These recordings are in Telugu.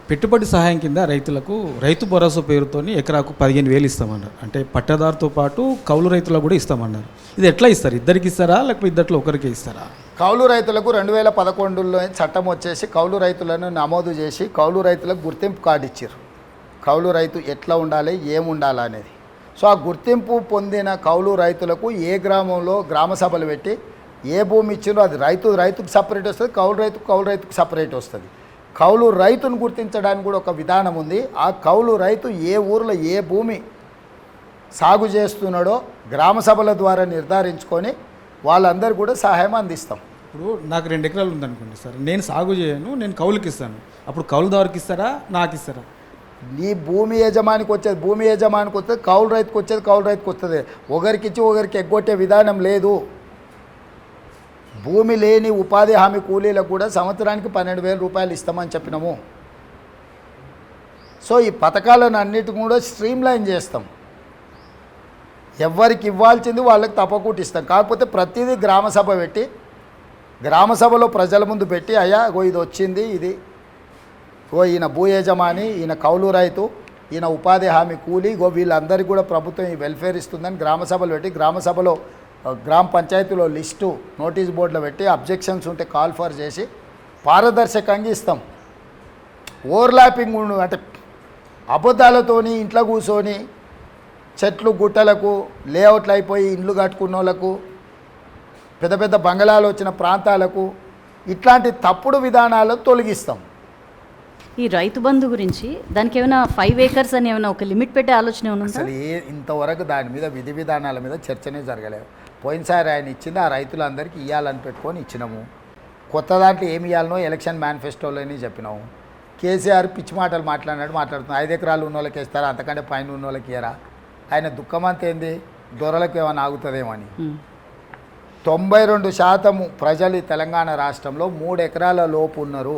పెట్టుబడి సహాయం కింద రైతులకు రైతు భరోసా పేరుతోని ఎకరాకు 15,000 ఇస్తామన్నారు. అంటే పట్టదారుతో పాటు కౌలు రైతులకు కూడా ఇస్తామన్నారు. ఇది ఎట్లా ఇస్తారు? ఇద్దరికి ఇస్తారా లేకపోతే ఇద్దట్లో ఒకరికే ఇస్తారా? కౌలు రైతులకు 2011లో చట్టం వచ్చేసి కౌలు రైతులను నమోదు చేసి కౌలు రైతులకు గుర్తింపు కార్డు ఇచ్చారు. కౌలు రైతు ఎట్లా ఉండాలి, ఏముండాలి అనేది. సో ఆ గుర్తింపు పొందిన కౌలు రైతులకు ఏ గ్రామంలో గ్రామ సభలు పెట్టి ఏ భూమి ఇచ్చిందో అది రైతుకు సపరేట్ వస్తుంది, కౌలు రైతుకు సపరేట్ వస్తుంది. కౌలు రైతును గుర్తించడానికి కూడా ఒక విధానం ఉంది. ఆ కౌలు రైతు ఏ ఊరిలో ఏ భూమి సాగు చేస్తున్నాడో గ్రామ సభల ద్వారా నిర్ధారించుకొని వాళ్ళందరూ కూడా సహాయం అందిస్తాం. ఇప్పుడు నాకు 2 ఎకరాలు ఉందనుకోండి సార్, నేను సాగు చేయను, నేను కౌలుకి ఇస్తాను. అప్పుడు కౌలుదారుకి ఇస్తారా, నాకు ఇస్తారా? నీ భూమి యజమానికి వస్తుంది, కౌలు రైతుకు వస్తుంది. ఒకరికిచ్చి ఒకరికి ఎగ్గొట్టే విధానం లేదు. భూమి లేని ఉపాధి హామీ కూలీలకు కూడా సంవత్సరానికి 12,000 రూపాయలు ఇస్తామని చెప్పినాము. సో ఈ పథకాలను అన్నిటి కూడా స్ట్రీమ్లైన్ చేస్తాం. ఎవరికి ఇవ్వాల్సింది వాళ్ళకి తప్పకుండా ఇస్తాం. కాకపోతే ప్రతిదీ గ్రామ సభ పెట్టి గ్రామ సభలో ప్రజల ముందు పెట్టి అయ్యా ఇది వచ్చింది, ఇది ఈయన భూ యజమాని, ఈయన కౌలు రైతు, ఈయన ఉపాధి హామీ కూలీ, వీళ్ళందరికీ కూడా ప్రభుత్వం ఈ వెల్ఫేర్ ఇస్తుందని గ్రామ సభలు పెట్టి గ్రామ సభలో గ్రామ పంచాయతీలో లిస్టు నోటీస్ బోర్డులో పెట్టి అబ్జెక్షన్స్ ఉంటే కాల్ ఫర్ చేసి పారదర్శకంగా ఇస్తాం. ఓవర్లాపింగ్ అంటే అబద్ధాలతోని ఇంట్లో కూర్చొని చెట్లు గుట్టలకు లేఅవుట్లు అయిపోయి ఇండ్లు కట్టుకున్న వాళ్ళకు, పెద్ద పెద్ద బంగళాలు వచ్చిన ప్రాంతాలకు ఇట్లాంటి తప్పుడు విధానాలను తొలగిస్తాం. ఈ రైతు బంధు గురించి దానికి ఏమైనా 5 acres అని ఏమైనా ఒక లిమిట్ పెట్టే ఆలోచన ఏమైనా ఉందా? అసలు ఇంతవరకు దాని మీద విధి విధానాల మీద చర్చనే జరగలేదు. పోయినసారి ఆయన ఇచ్చింది ఆ రైతులందరికీ ఇవ్వాలని పెట్టుకొని ఇచ్చినాము. కొత్త దాంట్లో ఏమి ఇవ్వాలనో ఎలక్షన్ మేనిఫెస్టోలోనే చెప్పినాము. కేసీఆర్ పిచ్చి మాటలు మాట్లాడుతున్నాం. 5 ఎకరాలు ఉన్న వాళ్ళకి ఇస్తారా, అంతకంటే పైన ఉన్న వాళ్ళకి ఇయ్యరా? ఆయన దుఃఖమంతా ఏంది, దొరలకు ఏమైనా ఆగుతుందేమో అని. 92% ప్రజలు ఈ తెలంగాణ రాష్ట్రంలో 3 ఎకరాల లోపు ఉన్నారు.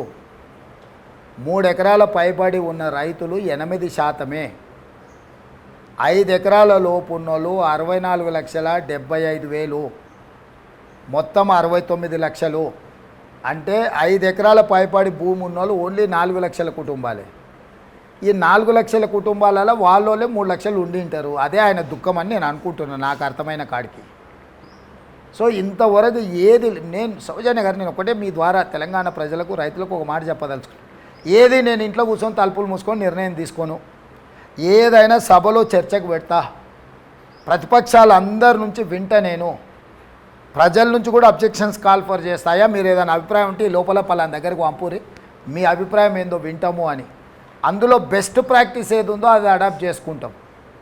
3 ఎకరాల పైబడి ఉన్న రైతులు 8%. 5 ఎకరాల లోపు ఉన్నోళ్ళు 64,75,000, మొత్తం 69 లక్షలు. అంటే 5 ఎకరాల పైబడి భూమి ఉన్నోళ్ళు ఓన్లీ 4 లక్షల కుటుంబాలే. ఈ 4 లక్షల కుటుంబాలలో వాళ్ళోళ్ళే 3 లక్షలు ఉండి ఉంటారు. అదే ఆయన దుఃఖం అని నేను అనుకుంటున్నాను, నాకు అర్థమైన కాడికి. సో ఇంతవరకు ఏది నేను సౌజన్య గారు, నేను ఒకటే మీ ద్వారా తెలంగాణ ప్రజలకు రైతులకు ఒక మాట చెప్పదలుచుకున్నాను. ఏది నేను ఇంట్లో కూర్చొని తలుపులు మూసుకొని నిర్ణయం తీసుకోను. ఏదైనా సభలో చర్చకు పెడతా, ప్రతిపక్షాల అందరి నుంచి వింటా, నేను ప్రజల నుంచి కూడా అబ్జెక్షన్స్ కాల్ ఫర్ చేస్తాయా, మీరు ఏదైనా అభిప్రాయం ఉంటే లోపల పలానా దగ్గరకు పంపురి, మీ అభిప్రాయం ఏందో వింటాము అని. అందులో బెస్ట్ ప్రాక్టీస్ ఏది ఉందో అది అడాప్ట్ చేసుకుంటాం.